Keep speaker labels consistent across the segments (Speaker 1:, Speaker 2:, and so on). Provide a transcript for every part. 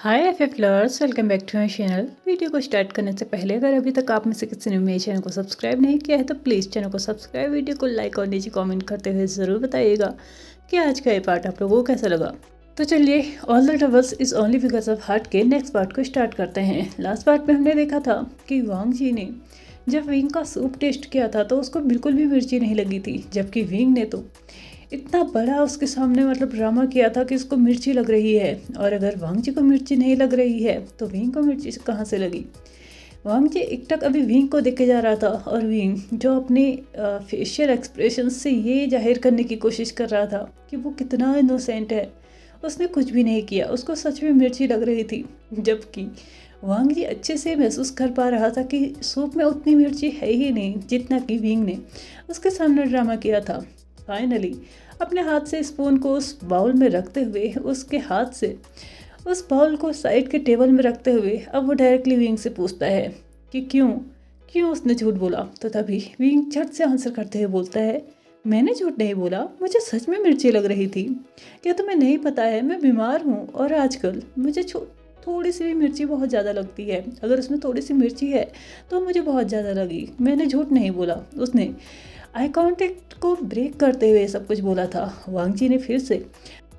Speaker 1: Hi FF lovers, welcome back to my channel. Video को start करने से पहले अगर अभी तक आप में से किसी ने मेरे चैनल को सब्सक्राइब नहीं किया है तो प्लीज़ चैनल को सब्सक्राइब, वीडियो को लाइक और नीचे कमेंट करते हुए ज़रूर बताइएगा कि आज का ये पार्ट आप लोगों को कैसा लगा। तो चलिए, all the troubles is only because of heart के नेक्स्ट पार्ट को स्टार्ट करते हैं। लास्ट पार्ट में हमने देखा था कि वांग जी ने जब विंग का सूप टेस्ट किया था तो उसको बिल्कुल भी मिर्ची नहीं लगी थी, जबकि विंग ने तो इतना बड़ा उसके सामने ड्रामा किया था कि उसको मिर्ची लग रही है। और अगर वांग जी को मिर्ची नहीं लग रही है तो विंग को मिर्ची कहाँ से लगी। वांग जी एकटक अभी विंग को देखे जा रहा था और विंग जो अपने फेशियल एक्सप्रेशन से ये जाहिर करने की कोशिश कर रहा था कि वो कितना इनोसेंट है। उसने कुछ भी नहीं किया, उसको सच में मिर्ची लग रही थी, जबकि वांग जी अच्छे से महसूस कर पा रहा था कि सूप में उतनी मिर्ची है ही नहीं जितना कि विंग ने उसके सामने ड्रामा किया था। फाइनली अपने हाथ से स्पून को उस बाउल में रखते हुए, उसके हाथ से उस बाउल को साइड के टेबल में रखते हुए अब वो डायरेक्टली विंग से पूछता है कि क्यों क्यों उसने झूठ बोला। तो तभी विंग झट से आंसर करते हुए बोलता है, मैंने झूठ नहीं बोला, मुझे सच में मिर्ची लग रही थी। क्या तुम्हें नहीं पता है, मैं बीमार हूँ और आजकल मुझे थोड़ी सी भी मिर्ची बहुत ज़्यादा लगती है। अगर उसमें थोड़ी सी मिर्ची है तो मुझे बहुत ज़्यादा लगी। मैंने झूठ नहीं बोला। उसने आई कांटेक्ट को ब्रेक करते हुए सब कुछ बोला था। वांग जी ने फिर से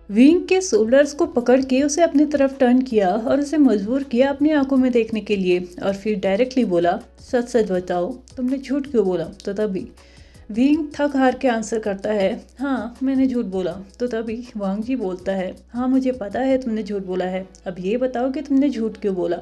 Speaker 1: विंग के शोल्डर्स को पकड़ के उसे अपनी तरफ टर्न किया और उसे मजबूर किया अपनी आंखों में देखने के लिए, और फिर डायरेक्टली बोला, सच सच बताओ, तुमने झूठ क्यों बोला। तो तभी विंग थक हार के आंसर करता है, हाँ मैंने झूठ बोला। तो तभी वांग जी बोलता है, हाँ मुझे पता है तुमने झूठ बोला है, अब ये बताओ कि तुमने झूठ क्यों बोला।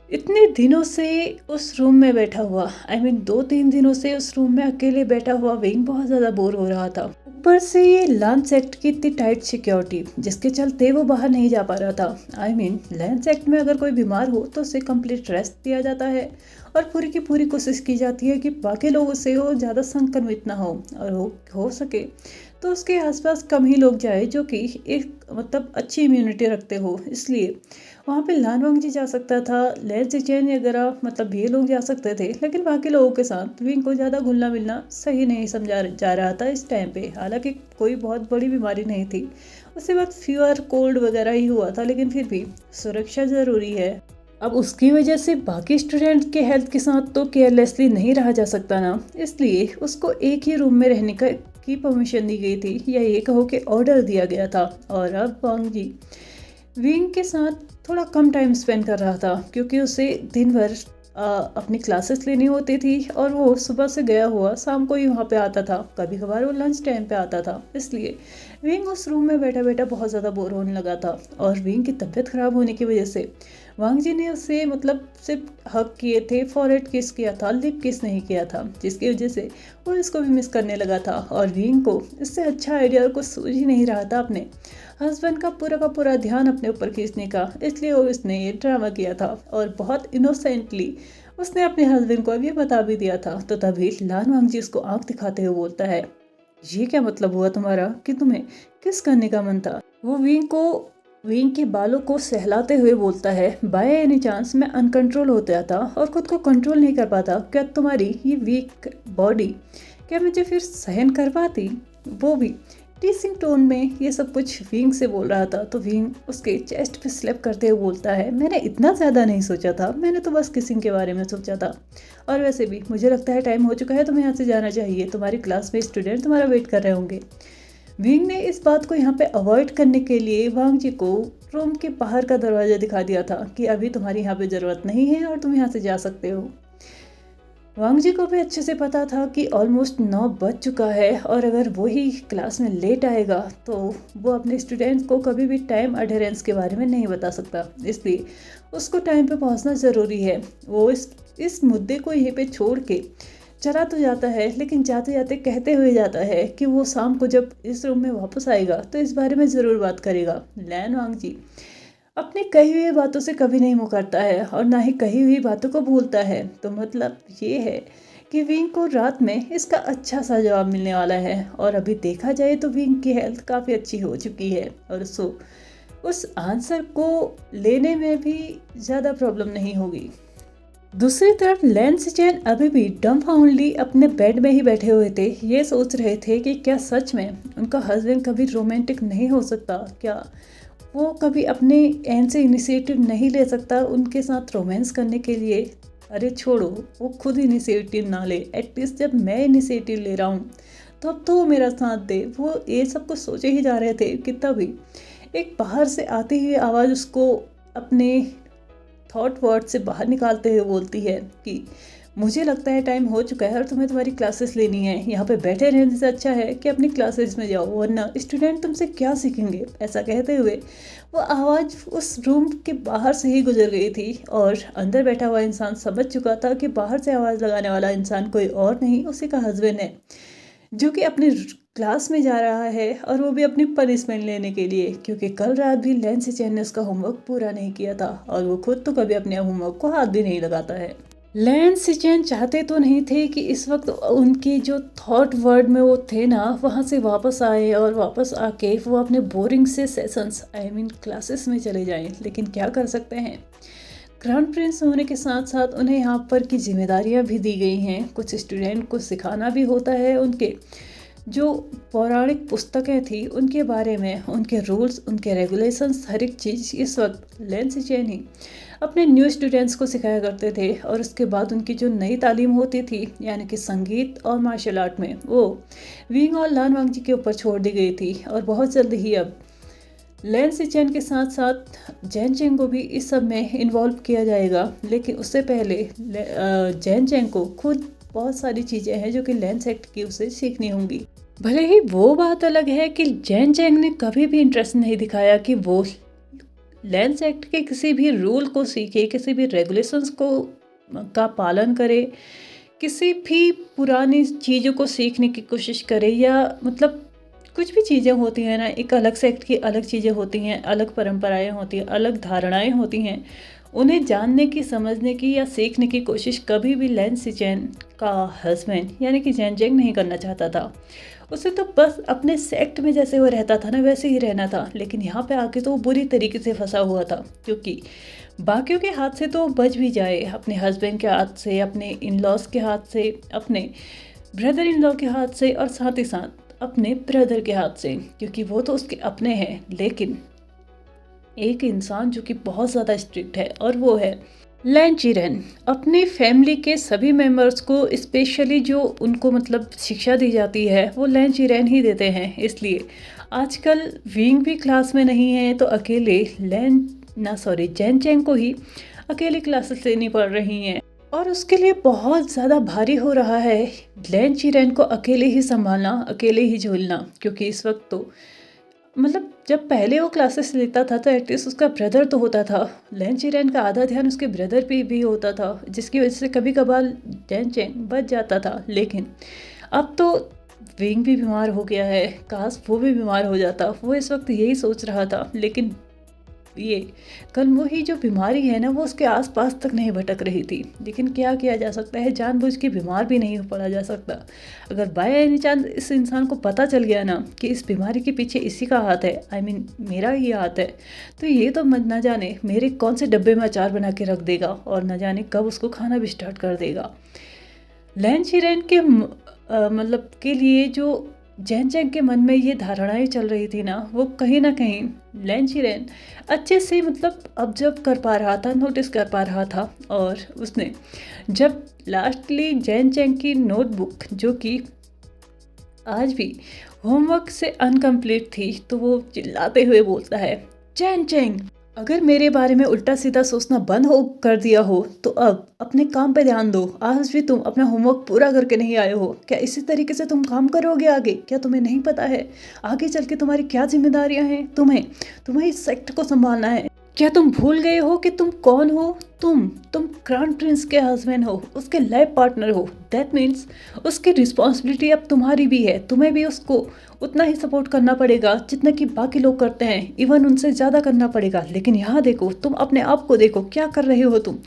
Speaker 1: इतने दिनों से उस रूम में बैठा हुआ, I mean 2-3 दिनों से उस रूम में अकेले बैठा हुआ विंग बहुत ज़्यादा बोर हो रहा था। ऊपर से ये लैंस एक्ट की इतनी टाइट सिक्योरिटी जिसके चलते वो बाहर नहीं जा पा रहा था। I mean लैंस एक्ट में अगर कोई बीमार हो तो उसे कंप्लीट रेस्ट दिया जाता है और पूरी की पूरी कोशिश की जाती है कि बाकी लोगों से वो ज़्यादा संक्रमित ना हो, और हो सके तो उसके आसपास कम ही लोग जाए जो कि एक अच्छी इम्यूनिटी रखते हो। इसलिए वहाँ पे लान वांग जी जा सकता था, लैन जिचेन वगैरह ये लोग जा सकते थे, लेकिन बाकी लोगों के साथ विंग को ज़्यादा घुलना मिलना सही नहीं समझा जा रहा था इस टाइम पे। हालांकि कोई बहुत बड़ी बीमारी नहीं थी, उसके बाद फीवर कोल्ड वगैरह ही हुआ था, लेकिन फिर भी सुरक्षा ज़रूरी है। अब उसकी वजह से बाकी स्टूडेंट के हेल्थ के साथ तो केयरलेसली नहीं रहा जा सकता ना, इसलिए उसको एक ही रूम में रहने की परमिशन दी गई थी, या ये कहो कि ऑर्डर दिया गया था। और अब वांग जी विंग के साथ थोड़ा कम टाइम स्पेंड कर रहा था क्योंकि उसे दिन भर अपनी क्लासेस लेनी होती थी और वो सुबह से गया हुआ शाम को ही वहाँ पे आता था, कभी कभार वो लंच टाइम पे आता था। इसलिए विंग उस रूम में बैठा बैठा बहुत ज़्यादा बोर होने लगा था, और विंग की तबीयत ख़राब होने की वजह से वांग जी ने उसे सिर्फ हक किए थे, फॉरहेड किस किया था, लिप किस नहीं किया था, जिसकी वजह से वो इसको भी मिस करने लगा था। और विंग को इससे अच्छा आइडिया कुछ सूझ ही नहीं रहा था अपने हस्बैंड का पूरा ध्यान अपने ऊपर खींचने का, इसलिए वो इसने ये ड्रामा किया था और बहुत इनोसेंटली उसने अपने हस्बैंड को ये बता भी दिया था। तो तभी लान वांग जी उसको आंख दिखाते हुए बोलता है, ये क्या मतलब हुआ तुम्हारा कि तुम्हें किस करने का मन था। वो विंग के बालों को सहलाते हुए बोलता है, बाय एनी चांस मैं अनकंट्रोल हो जाता और खुद को कंट्रोल नहीं कर पाता, क्या तुम्हारी ये वीक बॉडी क्या मुझे फिर सहन कर पाती। वो भी टीसिंग टोन में ये सब कुछ विंग से बोल रहा था। तो विंग उसके चेस्ट पे स्लैप करते हुए बोलता है, मैंने इतना ज़्यादा नहीं सोचा था, मैंने तो बस किसिंग के बारे में सोचा था, और वैसे भी मुझे लगता है टाइम हो चुका है, तुम्हें यहाँ से जाना चाहिए, तुम्हारी क्लास में स्टूडेंट तुम्हारा वेट कर रहे होंगे। विंग ने इस बात को यहाँ पे अवॉइड करने के लिए वांग जी को रूम के बाहर का दरवाज़ा दिखा दिया था कि अभी तुम्हारी यहाँ पे ज़रूरत नहीं है और तुम यहाँ से जा सकते हो। वांग जी को भी अच्छे से पता था कि ऑलमोस्ट 9 बज चुका है, और अगर वो ही क्लास में लेट आएगा तो वो अपने स्टूडेंट्स को कभी भी टाइम अडेरेंस के बारे में नहीं बता सकता, इसलिए उसको टाइम पे पहुंचना ज़रूरी है। वो इस मुद्दे को यहीं पे छोड़ के चला तो जाता है, लेकिन जाते जाते कहते हुए जाता है कि वो शाम को जब इस रूम में वापस आएगा तो इस बारे में ज़रूर बात करेगा। लैन वांग जी अपनी कही हुई बातों से कभी नहीं मुकरता है और ना ही कही हुई बातों को भूलता है। तो मतलब ये है कि विंग को रात में इसका अच्छा सा जवाब मिलने वाला है, और अभी देखा जाए तो विंग की हेल्थ काफ़ी अच्छी हो चुकी है और उस आंसर को लेने में भी ज़्यादा प्रॉब्लम नहीं होगी। दूसरी तरफ लैन सिचेन अभी भी डम्फाउंडली अपने बेड में ही बैठे हुए थे, ये सोच रहे थे कि क्या सच में उनका हस्बैंड कभी रोमांटिक नहीं हो सकता, क्या वो कभी अपने एंड से इनिशिएटिव नहीं ले सकता उनके साथ रोमांस करने के लिए। अरे छोड़ो, वो खुद इनिशिएटिव ना ले, एटलीस्ट जब मैं इनिशिएटिव ले रहा हूँ तब तो वो मेरा साथ दे। वो ये सब कुछ सोचे ही जा रहे थे कि तभी एक बाहर से आती हुई आवाज़ उसको अपने थॉट वर्ड से बाहर निकालते हुए बोलती है कि मुझे लगता है टाइम हो चुका है और तुम्हें तुम्हारी क्लासेस लेनी है। यहाँ पे बैठे रहने से अच्छा है कि अपनी क्लासेस में जाओ, वरना स्टूडेंट तुमसे क्या सीखेंगे। ऐसा कहते हुए वो आवाज़ उस रूम के बाहर से ही गुजर गई थी और अंदर बैठा हुआ इंसान समझ चुका था कि बाहर से आवाज़ लगाने वाला इंसान कोई और नहीं, उसी का हस्बैंड है, जो कि अपने क्लास में जा रहा है और वो भी अपनी पनिशमेंट लेने के लिए, क्योंकि कल रात भी लैंसी चैन ने उसका होमवर्क पूरा नहीं किया था और वो खुद तो कभी अपने होमवर्क को हाथ भी नहीं लगाता है। लैंसी चैन चाहते तो नहीं थे कि इस वक्त उनके जो थॉट वर्ड में वो थे ना वहाँ से वापस आए और वापस आके वो अपने बोरिंग से सेशंस क्लासेस में चले जाएं, लेकिन क्या कर सकते हैं। क्राउन प्रिंस होने के साथ साथ उन्हें यहाँ पर की जिम्मेदारियाँ भी दी गई हैं। कुछ स्टूडेंट को सिखाना भी होता है, उनके जो पौराणिक पुस्तकें थी उनके बारे में, उनके रूल्स, उनके रेगुलेशंस, हर एक चीज़ इस वक्त लैंसी चैन ही अपने न्यू स्टूडेंट्स को सिखाया करते थे। और उसके बाद उनकी जो नई तालीम होती थी यानी कि संगीत और मार्शल आर्ट में, वो विंग और लान वांगजी के ऊपर छोड़ दी गई थी। और बहुत जल्द ही अब लैंसी चैन के साथ साथ जैन चेंग को भी इस सब में इन्वॉल्व किया जाएगा, लेकिन उससे पहले जैन चेंग को खुद बहुत सारी चीज़ें हैं जो कि लैंस एक्ट की उसे सीखनी होंगी। भले ही वो बात अलग है कि जैन चेंग ने कभी भी इंटरेस्ट नहीं दिखाया कि वो लैंस एक्ट के किसी भी रूल को सीखे, किसी भी रेगुलेशंस को का पालन करे, किसी भी पुरानी चीज़ों को सीखने की कोशिश करे, या मतलब कुछ भी चीज़ें होती हैं ना, एक अलग सेक्ट की अलग चीज़ें होती हैं, अलग परंपराएं होती हैं, अलग धारणाएं होती हैं, उन्हें जानने की, समझने की या सीखने की कोशिश कभी भी लैंसी चैन का हस्बैंड यानी कि जैन चेंग नहीं करना चाहता था। उसे तो बस अपने सेक्ट में जैसे वो रहता था ना वैसे ही रहना था, लेकिन यहाँ पे आके तो वो बुरी तरीके से फंसा हुआ था, क्योंकि बाकियों के हाथ से तो बच भी जाए, अपने हस्बैंड के हाथ से, अपने इन लॉज के हाथ से, अपने ब्रदर इन लॉ के हाथ से और साथ ही साथ अपने ब्रदर के हाथ से, क्योंकि वो तो उसके अपने हैं। लेकिन एक इंसान जो कि बहुत ज़्यादा स्ट्रिक्ट है और वो है लैन चिरेन। अपनी फैमिली के सभी मेंबर्स को स्पेशली जो उनको मतलब शिक्षा दी जाती है वो लैन चिरेन ही देते हैं। इसलिए आजकल विंग भी क्लास में नहीं है तो अकेले जैन चेंग को ही अकेले क्लासेस लेनी पड़ रही हैं और उसके लिए बहुत ज़्यादा भारी हो रहा है लैन चिरेन को अकेले ही संभालना, अकेले ही झूलना। क्योंकि इस वक्त तो मतलब जब पहले वो क्लासेस लेता था तो एटलीस्ट उसका ब्रदर तो होता था, लैन चिरेन का आधा ध्यान उसके ब्रदर पे भी होता था, जिसकी वजह से कभी कभार जैन चेंग बच जाता था। लेकिन अब तो विंग भी बीमार हो गया है, काश वो भी बीमार हो जाता। वो इस वक्त यही सोच रहा था, लेकिन ये कल वही जो बीमारी है ना वो उसके आसपास तक नहीं भटक रही थी। लेकिन क्या किया जा सकता है, जानबूझ के बीमार भी नहीं पड़ा जा सकता। अगर बाय एनी चांस इस इंसान को पता चल गया ना कि इस बीमारी के पीछे इसी का हाथ है, मेरा ही हाथ है, तो ये तो न जाने मेरे कौन से डब्बे में अचार बना के रख देगा और न जाने कब उसको खाना भी स्टार्ट कर देगा। लैन चिरेन के मतलब के लिए जो जैन चेंग के मन में ये धारणाएं चल रही थी ना, वो कहीं ना कहीं लैन चिरेन अच्छे से मतलब ऑब्जर्व कर पा रहा था, नोटिस कर पा रहा था। और उसने जब लास्टली जैन चेंग की नोटबुक जो कि आज भी होमवर्क से अनकम्प्लीट थी, तो वो चिल्लाते हुए बोलता है, जैन चेंग अगर मेरे बारे में उल्टा सीधा सोचना बंद हो कर दिया हो तो अब अपने काम पे ध्यान दो। आज भी तुम अपना होमवर्क पूरा करके नहीं आए हो, क्या इसी तरीके से तुम काम करोगे आगे? क्या तुम्हें नहीं पता है आगे चल के तुम्हारी क्या जिम्मेदारियां हैं? तुम्हें इस सेक्ट को संभालना है। क्या तुम भूल गए हो कि तुम कौन हो? तुम क्राउन प्रिंस के हस्बैंड हो, उसके लाइफ पार्टनर हो। दैट मीन्स उसकी रिस्पॉन्सिबिलिटी अब तुम्हारी भी है, तुम्हें भी उसको उतना ही सपोर्ट करना पड़ेगा जितना कि बाकी लोग करते हैं, इवन उनसे ज़्यादा करना पड़ेगा। लेकिन यहाँ देखो, तुम अपने आप को देखो, क्या कर रहे हो तुम?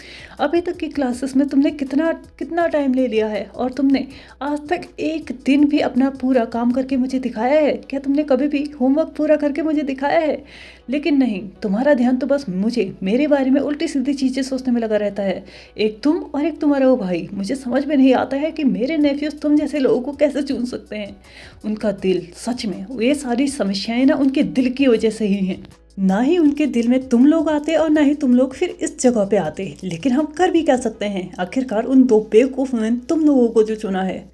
Speaker 1: अभी तक की क्लासेस में तुमने कितना टाइम ले लिया है और तुमने आज तक एक दिन भी अपना पूरा काम करके मुझे दिखाया है? क्या तुमने कभी भी होमवर्क पूरा करके मुझे दिखाया है? लेकिन नहीं, तुम्हारा ध्यान तो बस मेरे बारे में उल्टी सीधी चीज़ें सोचने में लगा रहता है। एक तुम और एक तुम्हारा वो भाई। मुझे समझ में नहीं आता है कि मेरे नेफ्यूज तुम जैसे लोगों को कैसे चुन सकते हैं। उनका दिल, सच में ये सारी समस्याएं ना उनके दिल की वजह से ही हैं। ना ही उनके दिल में तुम लोग आते और ना ही तुम लोग फिर इस जगह पे आते, लेकिन हम कर भी क्या सकते हैं, आखिरकार उन दो बेवकूफ़ ने तुम लोगों को जो चुना है।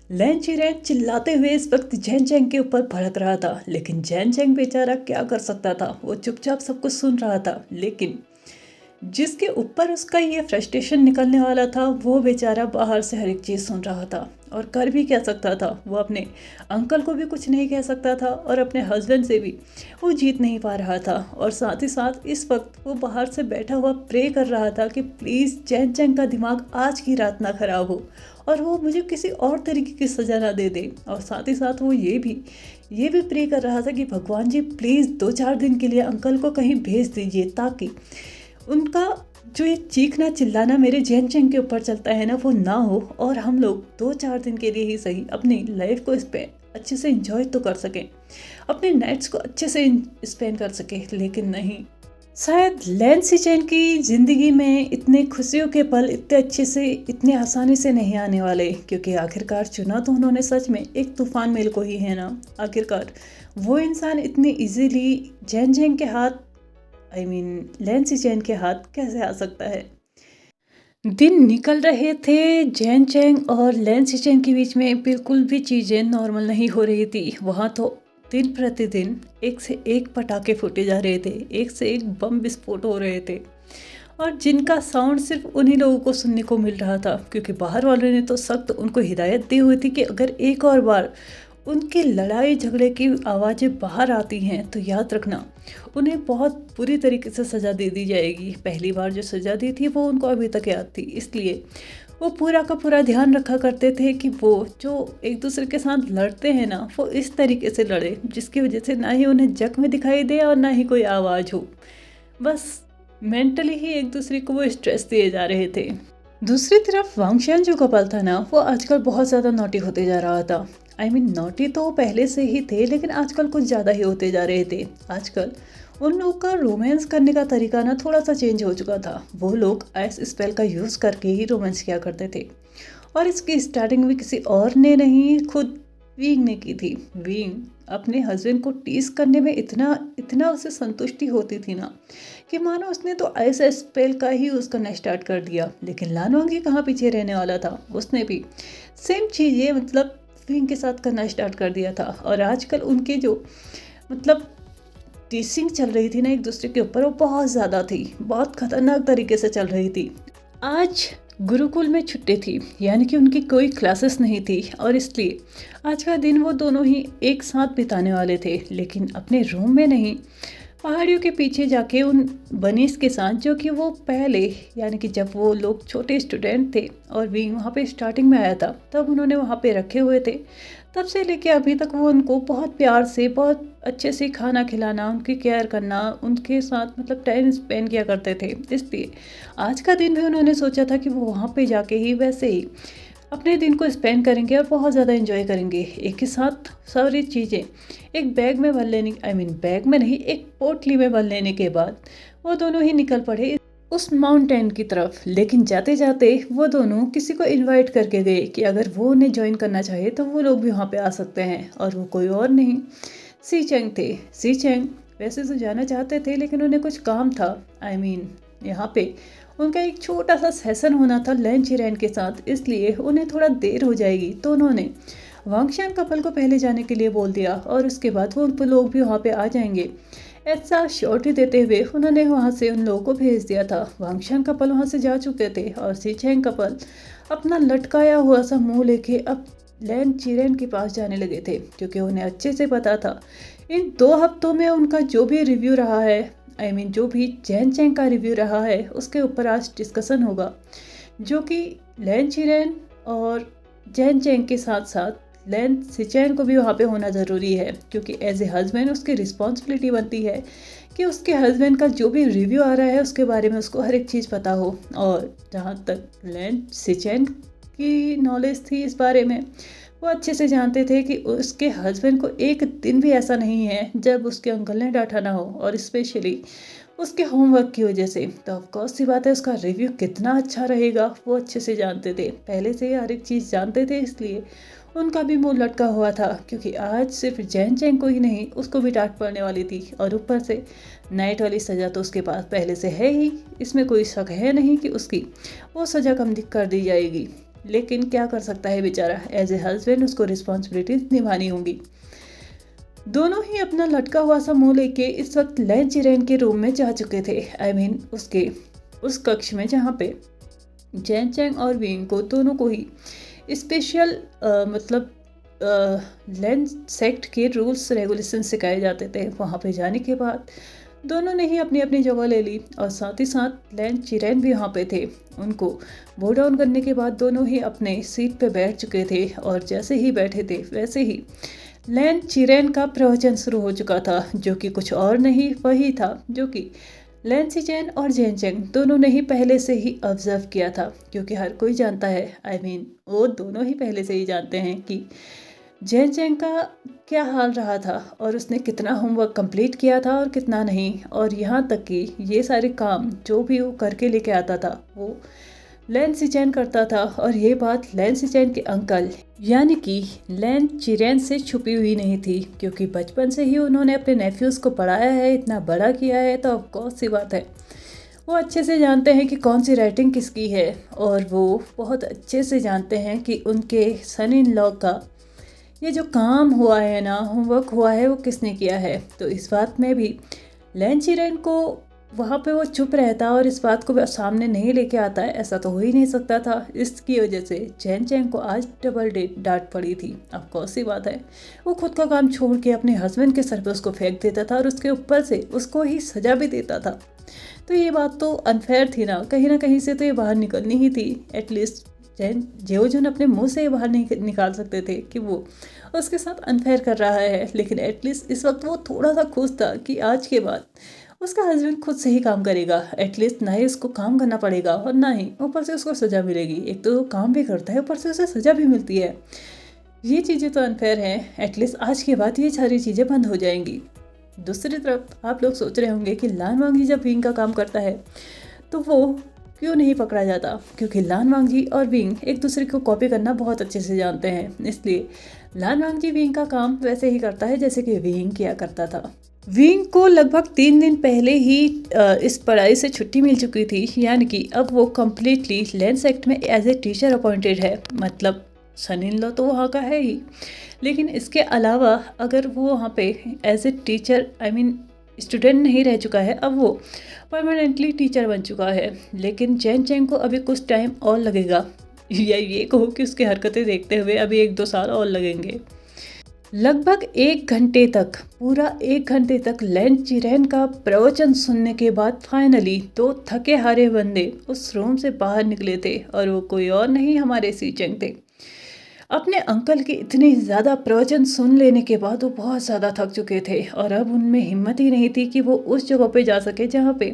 Speaker 1: लैन चिरेन चिल्लाते हुए इस वक्त जैन चैंग के ऊपर भड़क रहा था, लेकिन जैन चैंग बेचारा क्या कर सकता था, वो चुपचाप सब कुछ सुन रहा था। लेकिन जिसके ऊपर उसका ये फ्रस्ट्रेशन निकलने वाला था, वो बेचारा बाहर से हर एक चीज़ सुन रहा था और कर भी कह सकता था। वो अपने अंकल को भी कुछ नहीं कह सकता था और अपने हस्बैंड से भी वो जीत नहीं पा रहा था। और साथ ही साथ इस वक्त वो बाहर से बैठा हुआ प्रे कर रहा था कि प्लीज़ जैन चैंग का दिमाग आज की रात ना खराब हो और वो मुझे किसी और तरीके की सज़ा ना दे दे। और साथ ही साथ वो ये भी प्रे कर रहा था कि भगवान जी प्लीज़ 2-4 दिन के लिए अंकल को कहीं भेज दीजिए, ताकि उनका जो ये चीखना चिल्लाना मेरे जैन चैंग के ऊपर चलता है ना, वो ना हो और हम लोग 2-4 दिन के लिए ही सही अपनी लाइफ को इस पे अच्छे से इंजॉय तो कर सकें, अपने नाइट्स को अच्छे से स्पेंड कर सकें। लेकिन नहीं, शायद लैन सिचेन की ज़िंदगी में इतने खुशियों के पल इतने अच्छे से इतने आसानी से नहीं आने वाले, क्योंकि आखिरकार चुना तो उन्होंने सच में एक तूफान मेल को ही है ना। आखिरकार वो इंसान इतनी इजीली जैन चैंग के हाथ, लैन सिचेन के हाथ कैसे आ सकता है। दिन निकल रहे थे, जैन चैंग और लैन सिचेन के बीच में बिल्कुल भी चीज़ें नॉर्मल नहीं हो रही थी। वहाँ तो दिन प्रतिदिन एक से एक पटाखे फूटे जा रहे थे, एक से एक बम विस्फोट हो रहे थे और जिनका साउंड सिर्फ उन्हीं लोगों को सुनने को मिल रहा था, क्योंकि बाहर वालों ने तो सख्त उनको हिदायत दी हुई थी कि अगर एक और बार उनकी लड़ाई झगड़े की आवाज़ें बाहर आती हैं तो याद रखना उन्हें बहुत बुरी तरीके से सज़ा दे दी जाएगी। पहली बार जो सज़ा दी थी वो उनको अभी तक याद थी, इसलिए वो पूरा का पूरा ध्यान रखा करते थे कि वो जो एक दूसरे के साथ लड़ते हैं ना, वो इस तरीके से लड़े जिसकी वजह से ना ही उन्हें जख्म दिखाई दे और ना ही कोई आवाज़ हो। बस मेंटली ही एक दूसरे को वो स्ट्रेस दिए जा रहे थे। दूसरी तरफ वांगशन जो कपल था ना, वो आजकल बहुत ज़्यादा नॉटी होते जा रहा था। नॉटी तो पहले से ही थे, लेकिन आजकल कुछ ज़्यादा ही होते जा रहे थे। आजकल उन लोग का रोमांस करने का तरीका ना थोड़ा सा चेंज हो चुका था। वो लोग आइस स्पेल का यूज़ करके ही रोमांस किया करते थे और इसकी स्टार्टिंग भी किसी और ने नहीं, खुद विंग ने की थी। विंग अपने हस्बैंड को टीज करने में इतना इतना उसे संतुष्टि होती थी ना, कि मानो उसने तो आइस स्पेल का ही यूज़ करना स्टार्ट कर दिया। लेकिन लानवांगी कहाँ पीछे रहने वाला था, उसने भी सेम चीज़ें विंग के साथ करना स्टार्ट कर दिया था। और आजकल उनके जो टीसिंग चल रही थी ना एक दूसरे के ऊपर, वो बहुत ज़्यादा थी, बहुत खतरनाक तरीके से चल रही थी। आज गुरुकुल में छुट्टी थी, यानी कि उनकी कोई क्लासेस नहीं थी और इसलिए आज का दिन वो दोनों ही एक साथ बिताने वाले थे, लेकिन अपने रूम में नहीं, पहाड़ियों के पीछे जाके उन बनीस के साथ, जो कि वो पहले यानी कि जब वो लोग छोटे स्टूडेंट थे और भी वहाँ पे स्टार्टिंग में आया था, तब उन्होंने वहाँ पे रखे हुए थे। तब से लेके अभी तक वो उनको बहुत प्यार से बहुत अच्छे से खाना खिलाना, उनकी केयर करना, उनके साथ टाइम स्पेंड किया करते थे। इसलिए आज का दिन भी उन्होंने सोचा था कि वो वहाँ पे जाके ही वैसे ही अपने दिन को स्पेंड करेंगे और बहुत ज़्यादा एंजॉय करेंगे। एक ही साथ सारी चीज़ें एक बैग में भर लेने, बैग में नहीं, एक पोटली में भर लेने के बाद वो दोनों ही निकल पड़े उस माउंटेन की तरफ। लेकिन जाते जाते वो दोनों किसी को इनवाइट करके गए कि अगर वो उन्हें ज्वाइन करना चाहे तो वो लोग भी वहाँ पे आ सकते हैं। और वो कोई और नहीं, सी चैंग थे। सी चैंग वैसे तो जाना चाहते थे, लेकिन उन्हें कुछ काम था। यहाँ पे उनका एक छोटा सा सेशन होना था लैन चिरेन के साथ, इसलिए उन्हें थोड़ा देर हो जाएगी। तो उन्होंने वांगशान कपल को पहले जाने के लिए बोल दिया और उसके बाद वो उन लोग भी वहाँ पे आ जाएंगे, ऐसा श्योरिटी देते हुए उन्होंने वहाँ से उन लोगों को भेज दिया था। वांगशान कपल वहाँ से जा चुके थे और सी चैंग कपल अपना लटकाया हुआ सा मुँह लेके अब लैन चिरेन के पास जाने लगे थे, क्योंकि उन्हें अच्छे से पता था इन 2 हफ्तों में उनका जो भी रिव्यू रहा है, जो भी जैन चैंग का रिव्यू रहा है, उसके ऊपर आज डिस्कशन होगा, जो कि लैन चिरेन और जैन चैंग के साथ साथ लैन सिचैन को भी वहाँ पे होना ज़रूरी है, क्योंकि एज ए हस्बैंड उसकी रिस्पॉन्सिबिलिटी बनती है कि उसके हस्बैंड का जो भी रिव्यू आ रहा है उसके बारे में उसको हर एक चीज़ पता हो। और जहाँ तक लैन सिचैन की नॉलेज थी इस बारे में, वो अच्छे से जानते थे कि उसके हस्बैंड को एक दिन भी ऐसा नहीं है जब उसके अंकल ने डांटा ना हो, और स्पेशली उसके होमवर्क की वजह से। तो ऑफकोर्स सी बात है, उसका रिव्यू कितना अच्छा रहेगा वो अच्छे से जानते थे, पहले से हर एक चीज़ जानते थे, इसलिए उनका भी मुंह लटका हुआ था, क्योंकि आज सिर्फ जैन चैंग को ही नहीं, उसको भी डांट पड़ने वाली थी। और ऊपर से नाइट वाली सज़ा तो उसके पास पहले से है ही, इसमें कोई शक है नहीं कि उसकी वो सज़ा कम कर दी जाएगी। लेकिन क्या कर सकता है बेचारा, एज ए हस्बैंड उसको रिस्पॉन्सिबिलिटीज निभानी होंगी। दोनों ही अपना लटका हुआ सा मुंह लेके इस वक्त लैन चिरेन के रूम में जा चुके थे। उसके उस कक्ष में जहाँ पे जैन चैंग और विंग को दोनों को ही स्पेशल लैन सेक्ट के रूल्स रेगुलेशन सिखाए जाते थे। वहाँ पे जाने के बाद दोनों ने ही अपनी अपनी जगह ले ली और साथ ही साथ लैन चिरेन भी वहाँ पे थे। उनको बो डाउन करने के बाद दोनों ही अपने सीट पे बैठ चुके थे और जैसे ही बैठे थे वैसे ही लैन चिरेन का प्रवचन शुरू हो चुका था, जो कि कुछ और नहीं वही था जो कि लैन सिचेन और जैन चैंग दोनों ने ही पहले से ही ऑब्जर्व किया था। क्योंकि हर कोई जानता है, वो दोनों ही पहले से ही जानते हैं कि जैन चैंग का क्या हाल रहा था और उसने कितना होमवर्क कंप्लीट किया था और कितना नहीं। और यहाँ तक कि ये सारे काम जो भी वो करके लेके आता था वो लैन सिचेन करता था। और ये बात लैन सिचेन के अंकल यानी कि लैन चिरेन से छुपी हुई नहीं थी, क्योंकि बचपन से ही उन्होंने अपने नेफ्यूज़ को पढ़ाया है, इतना बड़ा किया है। तो ऑफकोर्स सी बात है, वो अच्छे से जानते हैं कि कौन सी राइटिंग किसकी है। और वो बहुत अच्छे से जानते हैं कि उनके सन इन लॉ का ये जो काम हुआ है ना, होमवर्क हुआ है, वो किसने किया है। तो इस बात में भी लैन चिरेन को वहाँ पे वो चुप रहता और इस बात को सामने नहीं लेके आता है, ऐसा तो हो ही नहीं सकता था। इसकी वजह से जैन चैंग को आज डबल डांट पड़ी थी। अब कौन सी बात है, वो खुद का काम छोड़ के अपने हस्बैंड के सर पे उसको फेंक देता था और उसके ऊपर से उसको ही सजा भी देता था। तो ये बात तो अनफेयर थी ना कहीं से तो ये बाहर निकलनी ही थी। एटलीस्ट जेओजुन अपने मुंह से बाहर नहीं निकाल सकते थे कि वो उसके साथ अनफेयर कर रहा है। लेकिन एटलीस्ट इस वक्त वो थोड़ा सा खुश था कि आज के बाद उसका हस्बैंड खुद से ही काम करेगा। एटलीस्ट ना ही उसको काम करना पड़ेगा और ना ही ऊपर से उसको सज़ा मिलेगी। एक तो वो काम भी करता है, ऊपर से उसे सज़ा भी मिलती है। ये चीज़ें तो अनफेयर हैं। एटलीस्ट आज के बाद ये सारी चीज़ें बंद हो जाएंगी। दूसरी तरफ आप लोग सोच रहे होंगे कि लान वांगजी जब विंग का काम करता है तो वो क्यों नहीं पकड़ा जाता, क्योंकि लान वांगजी और विंग एक दूसरे को कॉपी करना बहुत अच्छे से जानते हैं। इसलिए लान वांगजी विंग का काम वैसे ही करता है जैसे कि विंग किया करता था। विंग को लगभग 3 दिन पहले ही इस पढ़ाई से छुट्टी मिल चुकी थी, यानी कि अब वो कम्प्लीटली लैन सेक्ट में एज ए टीचर अपॉइंटेड है। मतलब सन इन लॉ तो वहाँ का है ही, लेकिन इसके अलावा अगर वो वहाँ पे एज ए टीचर स्टूडेंट नहीं रह चुका है, अब वो परमानेंटली टीचर बन चुका है। लेकिन जैन चैंग को अभी कुछ टाइम और लगेगा, या ये कहो कि उसकी हरकतें देखते हुए अभी 1-2 साल और लगेंगे। लगभग 1 घंटे तक, पूरा 1 घंटे तक लैन चिरेन का प्रवचन सुनने के बाद फाइनली 2 थके हारे बंदे उस रूम से बाहर निकले थे। और वो कोई और नहीं, हमारे सीचेंग थे। अपने अंकल की इतनी ज़्यादा प्रवचन सुन लेने के बाद वो बहुत ज़्यादा थक चुके थे और अब उनमें हिम्मत ही नहीं थी कि वो उस जगह पे जा सके जहाँ पे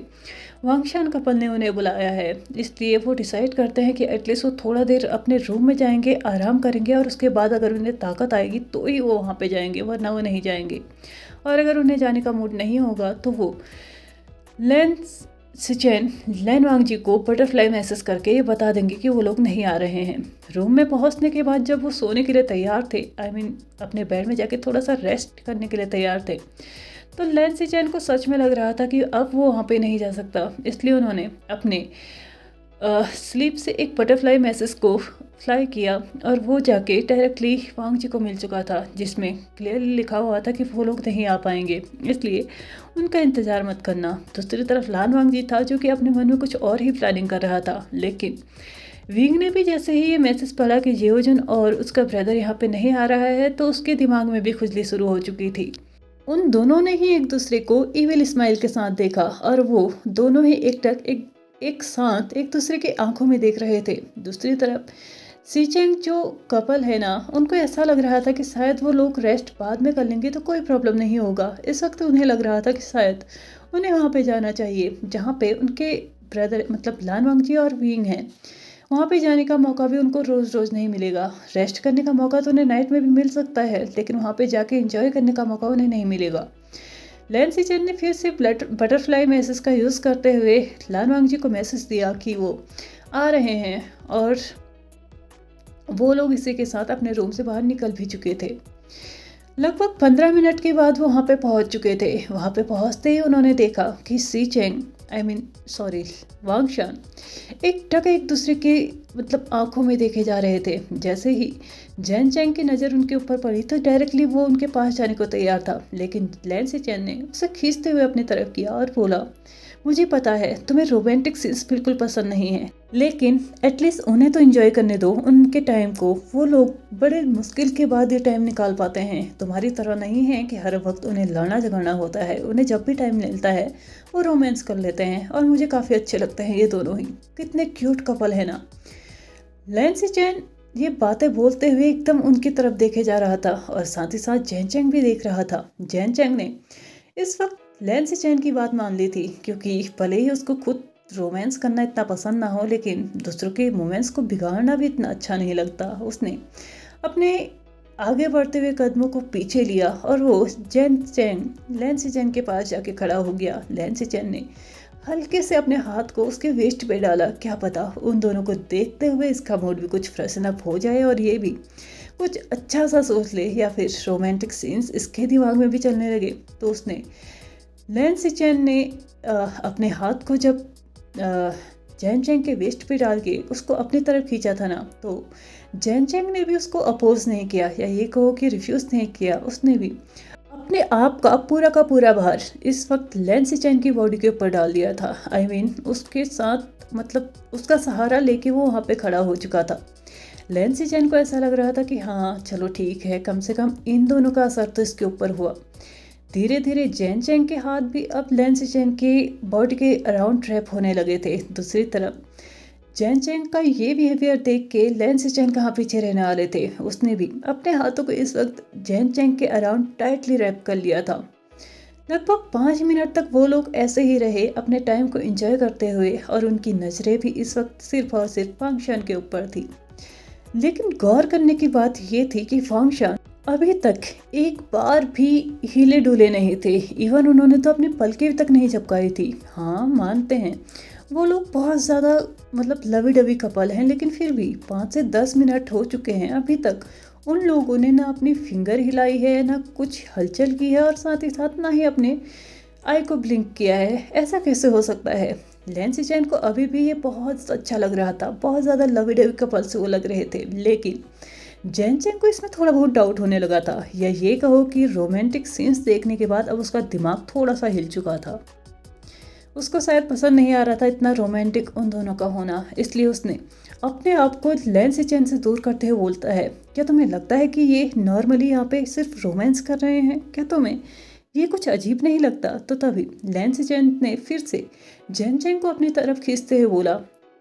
Speaker 1: वांगशान कपल ने उन्हें बुलाया है। इसलिए वो डिसाइड करते हैं कि एटलीस्ट वो थोड़ा देर अपने रूम में जाएंगे, आराम करेंगे और उसके बाद अगर उन्हें ताकत आएगी तो ही वो वहाँ पे जाएंगे, वरना वो नहीं जाएंगे। और अगर उन्हें जाने का मूड नहीं होगा तो वो लैन सिचेन लैन वांगजी को बटरफ्लाई मैसेज करके ये बता देंगे कि वो लोग नहीं आ रहे हैं। रूम में पहुंचने के बाद जब वो सोने के लिए तैयार थे, अपने बेड में जाके थोड़ा सा रेस्ट करने के लिए तैयार थे, तो लैन सिचेन को सच में लग रहा था कि अब वो वहाँ पे नहीं जा सकता। इसलिए उन्होंने अपने स्लीप से एक बटरफ्लाई मैसेज को फ्लाई किया और वो जाके डायरेक्टली वांगजी को मिल चुका था, जिसमें क्लियरली लिखा हुआ था कि वो लोग नहीं आ पाएंगे, इसलिए उनका इंतज़ार मत करना। दूसरी तरफ लान वांगजी था जो कि अपने मन में कुछ और ही प्लानिंग कर रहा था। लेकिन विंग ने भी जैसे ही ये मैसेज पढ़ा कि जेओजुन और उसका ब्रदर यहाँ पे नहीं आ रहा है, तो उसके दिमाग में भी खुजली शुरू हो चुकी थी। उन दोनों ने ही एक दूसरे को इविल स्माइल के साथ देखा और वो दोनों ही एक साथ एक दूसरे की आंखों में देख रहे थे। दूसरी तरफ सीचेंग जो कपल है ना, उनको ऐसा लग रहा था कि शायद वो लोग रेस्ट बाद में कर लेंगे तो कोई प्रॉब्लम नहीं होगा। इस वक्त उन्हें लग रहा था कि शायद उन्हें वहाँ पे जाना चाहिए जहाँ पे उनके ब्रदर मतलब लान वांगजी और विंग हैं। वहाँ पे जाने का मौका भी उनको रोज़ रोज़ नहीं मिलेगा। रेस्ट करने का मौका तो उन्हें नाइट में भी मिल सकता है, लेकिन वहाँ पे जाके एंजॉय करने का मौका उन्हें नहीं मिलेगा। लैन सिचेन ने फिर से बटरफ्लाई मैसेज का यूज़ करते हुए लान वांगजी को मैसेज दिया कि वो आ रहे हैं और वो लोग इसी के साथ अपने रूम से बाहर निकल भी चुके थे। लगभग 15 मिनट के बाद वो वहाँ पे पहुँच चुके थे। वहाँ पे पहुँचते ही उन्होंने देखा कि सी चेंग सॉरी वांग शान एकटक एक दूसरे के आंखों में देखे जा रहे थे। जैसे ही जैन चैंग की नज़र उनके ऊपर पड़ी तो डायरेक्टली वो उनके पास जाने को तैयार था, लेकिन लैन सी चैन ने उसे खींचते हुए अपनी तरफ किया और बोला, मुझे पता है तुम्हें रोमांटिक सीन्स बिल्कुल पसंद नहीं है, लेकिन एटलीस्ट उन्हें तो एंजॉय करने दो उनके टाइम को। वो लोग बड़े मुश्किल के बाद ये टाइम निकाल पाते हैं, तुम्हारी तरह नहीं है कि हर वक्त उन्हें लड़ना झगड़ना होता है। उन्हें जब भी टाइम मिलता है वो रोमांस कर लेते हैं और मुझे काफ़ी अच्छे लगते हैं ये दोनों ही। कितने क्यूट कपल है ना। लैन सी चैन ये बातें बोलते हुए एकदम उनकी तरफ देखे जा रहा था और साथ ही साथ जैन चैंग भी देख रहा था। जैन चैंग ने इस वक्त लैन सी चैन की बात मान ली थी, क्योंकि भले ही उसको खुद रोमांस करना इतना पसंद ना हो, लेकिन दूसरों के मोमेंट्स को बिगाड़ना भी इतना अच्छा नहीं लगता। उसने अपने आगे बढ़ते हुए कदमों को पीछे लिया और वो लैन सी चैन के पास जाके खड़ा हो गया। लैन सी चैन ने हल्के से अपने हाथ को उसके वेस्ट पे डाला। क्या पता उन दोनों को देखते हुए इसका मूड भी कुछ फ्रेशन अप हो जाए और ये भी कुछ अच्छा सा सोच ले, या फिर रोमांटिक सीन्स इसके दिमाग में भी चलने लगे। तो उसने लैन सी चैन ने अपने हाथ को जब जैन चैंग के वेस्ट पे डाल के उसको अपनी तरफ खींचा था ना, तो जैन चैंग ने भी उसको अपोज नहीं किया, या ये कहो कि रिफ्यूज़ नहीं किया। उसने भी अपने आप का पूरा भार इस वक्त लैन सी चैन की बॉडी के ऊपर डाल दिया था। उसके साथ उसका सहारा लेके वो वहाँ पे खड़ा हो चुका था। लैन सी चैन को ऐसा लग रहा था कि हाँ चलो ठीक है, कम से कम इन दोनों का असर तो इसके ऊपर हुआ। धीरे धीरे जैन चैंग के हाथ भी अब लैन सी चैन की बॉडी के अराउंड ट्रैप होने लगे थे। दूसरी तरफ जैन चैंग का ये बिहेवियर देख के लैन सी चैन कहाँ पीछे रहने वाले थे। उसने भी अपने हाथों को इस वक्त जैन चैंग के अराउंड टाइटली रैप कर लिया था। लगभग 5 मिनट तक वो लोग ऐसे ही रहे, अपने टाइम को एंजॉय करते हुए, और उनकी नज़रें भी इस वक्त सिर्फ और सिर्फ वांग शान के ऊपर थी। लेकिन गौर करने की बात ये थी कि वांग शान अभी तक एक बार भी हिले डुले नहीं थे। इवन उन्होंने तो अपनी पलकें तक नहीं झपकाई थी। हाँ मानते हैं वो लोग बहुत ज़्यादा लवी डवी कपल हैं, लेकिन फिर भी 5 से 10 मिनट हो चुके हैं, अभी तक उन लोगों ने ना अपनी फिंगर हिलाई है, ना कुछ हलचल की है, और साथ ही साथ ना ही अपने आई को ब्लिंक किया है। ऐसा कैसे हो सकता है? लैन सी चैन को अभी भी ये बहुत अच्छा लग रहा था, बहुत ज़्यादा लवी डवी कपल से वो लग रहे थे, लेकिन जैन चैंग को इसमें थोड़ा बहुत डाउट होने लगा था, या ये कहो कि रोमांटिक सीन्स देखने के बाद अब उसका दिमाग थोड़ा सा हिल चुका था। उसको शायद पसंद नहीं आ रहा था इतना रोमांटिक उन दोनों का होना, इसलिए उसने अपने आप को लैन सी चैन से दूर करते हुए बोलता है, क्या तुम्हें लगता है कि ये नॉर्मली यहाँ पे सिर्फ रोमांस कर रहे हैं? क्या तुम्हें ये कुछ अजीब नहीं लगता? तो तभी लैन सी चैन ने फिर से जैन चैंग को अपनी तरफ खींचते हुए बोला,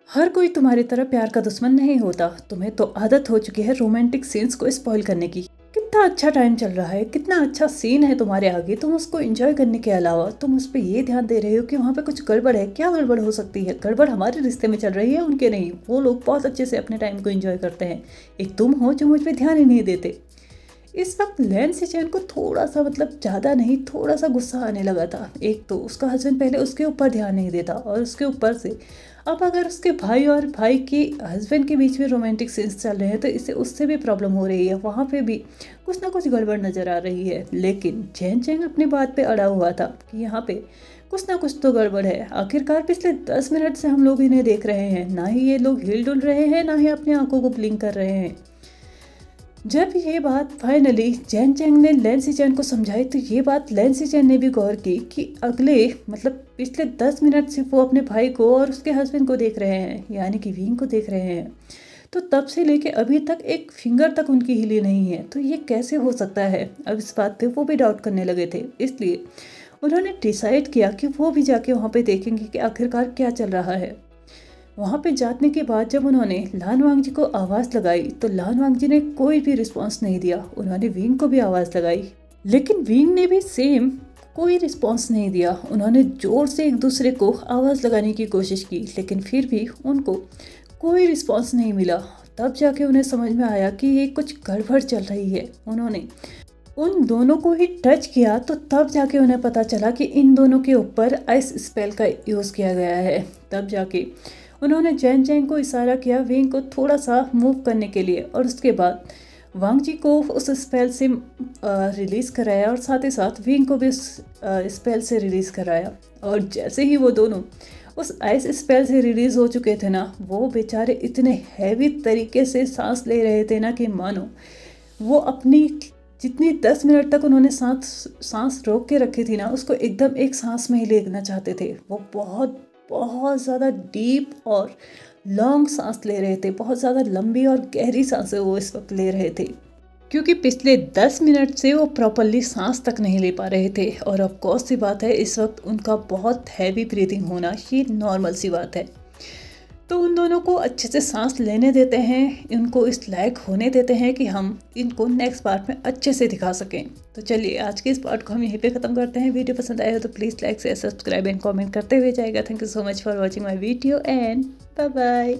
Speaker 1: हर कोई तुम्हारी तरह प्यार का दुश्मन नहीं होता, तुम्हें तो आदत हो चुकी है रोमांटिक सीन्स को स्पॉइल करने की। कितना अच्छा टाइम चल रहा है, कितना अच्छा सीन है तुम्हारे आगे, तुम उसको एंजॉय करने के अलावा तुम उस पर ये ध्यान दे रहे हो कि वहाँ पे कुछ गड़बड़ है। क्या गड़बड़ हो सकती है? गड़बड़ हमारे रिश्ते में चल रही है, उनके नहीं। वो लोग बहुत अच्छे से अपने टाइम को एंजॉय करते हैं, एक तुम हो जो मुझ पर ध्यान ही नहीं देते। इस वक्त लैन सी चैन को थोड़ा सा ज़्यादा नहीं, थोड़ा सा गुस्सा आने लगा था। एक तो उसका हस्बैंड पहले उसके ऊपर ध्यान नहीं देता, और उसके ऊपर से अब अगर उसके भाई और भाई के हस्बैंड के बीच में रोमांटिक सीन्स चल रहे हैं तो इससे उससे भी प्रॉब्लम हो रही है, वहाँ पे भी कुछ ना कुछ गड़बड़ नज़र आ रही है। लेकिन जैन चैंग अपनी बात पे अड़ा हुआ था कि यहाँ पे कुछ ना कुछ तो गड़बड़ है। आखिरकार पिछले 10 मिनट से हम लोग इन्हें देख रहे हैं, ना ही ये लोग हिल डुल रहे हैं, ना ही अपनी आंखों को ब्लिंक कर रहे हैं। जब ये बात फाइनली जैन चैंग ने लैन सी चैन को समझाई तो ये बात लैन सी चैन ने भी गौर की कि अगले पिछले 10 मिनट से वो अपने भाई को और उसके हस्बैंड को देख रहे हैं, यानी कि विंग को देख रहे हैं। तो तब से लेके अभी तक एक फिंगर तक उनकी हिली नहीं है, तो ये कैसे हो सकता है? अब इस बात पे वो भी डाउट करने लगे थे, इसलिए उन्होंने डिसाइड किया कि वो भी जाके वहाँ पे देखेंगे कि आखिरकार क्या चल रहा है। वहाँ पे जाने के बाद जब उन्होंने लान वांग जी को आवाज़ लगाई तो लान वांग जी ने कोई भी रिस्पॉन्स नहीं दिया। उन्होंने विंग को भी आवाज़ लगाई, लेकिन विंग ने भी सेम कोई रिस्पॉन्स नहीं दिया। उन्होंने ज़ोर से एक दूसरे को आवाज़ लगाने की कोशिश की, लेकिन फिर भी उनको कोई रिस्पॉन्स नहीं मिला। तब जाके उन्हें समझ में आया कि ये कुछ गड़बड़ चल रही है। उन्होंने उन दोनों को ही टच किया तो तब जाके उन्हें पता चला कि इन दोनों के ऊपर आइस स्पेल का यूज़ किया गया है। तब जाके उन्होंने जैन जैंग को इशारा किया विंग को थोड़ा सा मूव करने के लिए, और उसके बाद वांग जी को उस स्पेल से रिलीज़ कराया और साथ ही साथ विंग को भी उस स्पेल से रिलीज़ कराया। और जैसे ही वो दोनों उस आइस स्पेल से रिलीज़ हो चुके थे ना, वो बेचारे इतने हैवी तरीके से सांस ले रहे थे ना कि मानो वो अपनी जितनी 10 मिनट तक उन्होंने सांस रोक के रखी थी ना, उसको एकदम एक सांस में ही लेना चाहते थे। वो बहुत बहुत ज़्यादा डीप और लॉन्ग सांस ले रहे थे, बहुत ज़्यादा लंबी और गहरी सांसें वो इस वक्त ले रहे थे, क्योंकि पिछले 10 मिनट से वो प्रॉपरली सांस तक नहीं ले पा रहे थे। और ऑफ कोर्स सी बात है, इस वक्त उनका बहुत हैवी ब्रीदिंग होना ये नॉर्मल सी बात है। तो उन दोनों को अच्छे से सांस लेने देते हैं, इनको इस लायक होने देते हैं कि हम इनको नेक्स्ट पार्ट में अच्छे से दिखा सकें। तो चलिए आज के इस पार्ट को हम यहीं पे ख़त्म करते हैं। वीडियो पसंद आया हो तो please like share subscribe and comment करते हुए जाएगा। Thank you so much for watching my video and bye bye.